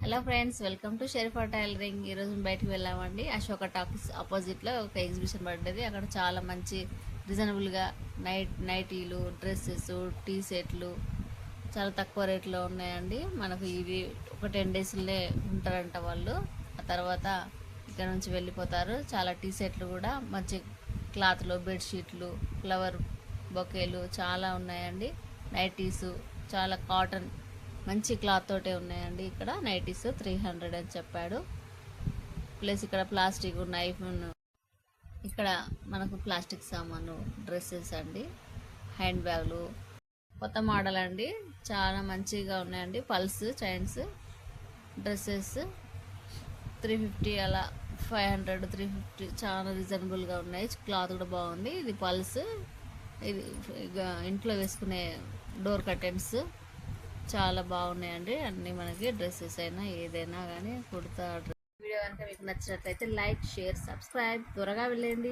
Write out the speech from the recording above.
Hello friends, welcome to Sharifa tailoring. ఈరోజు బయటికి వెళ్ళామండి. అశోక టాకీస్ ఆపోజిట్లో ఒక ఎగ్జిబిషన్ పడ్డది. అక్కడ చాలా మంచి రీజనబుల్గా నైటీలు, డ్రెస్సెస్, టీ షర్ట్లు చాలా తక్కువ రేట్లో ఉన్నాయండి. మనకు ఇవి ఒక 10 డేస్లే ఉంటారంట వాళ్ళు. ఆ తర్వాత ఇక్కడ నుంచి వెళ్ళిపోతారు. చాలా టీ షర్ట్లు కూడా మంచి క్లాత్లో, బెడ్షీట్లు, ఫ్లవర్ బొకేలు చాలా ఉన్నాయండి. నైటీసు చాలా కాటన్ మంచి క్లాత్ తోటే ఉన్నాయండి. ఇక్కడ నైటీస్ 300 అని చెప్పాడు. ప్లస్ ఇక్కడ ప్లాస్టిక్ నైఫ్, ఇక్కడ మనకు ప్లాస్టిక్ సామాను, డ్రెస్సెస్ అండి, హ్యాండ్ బ్యాగులు, కొత్త మోడల్ అండి. చాలా మంచిగా ఉన్నాయండి. పల్స్ చైన్స్, డ్రెస్సెస్ 350 అలా, 500, 350 చాలా రీజనబుల్గా ఉన్నాయి. క్లాత్ కూడా బాగుంది. ఇది పల్స్, ఇది ఇంట్లో వేసుకునే డోర్ కర్టెన్స్ చాలా బాగున్నాయండి. అన్నీ మనకి డ్రెస్సెస్ అయినా ఏదైనా కానీ కుర్తా. వీడియో కనుక మీకు నచ్చినట్లయితే లైక్, షేర్, సబ్స్క్రైబ్. త్వరగా వెళ్ళండి.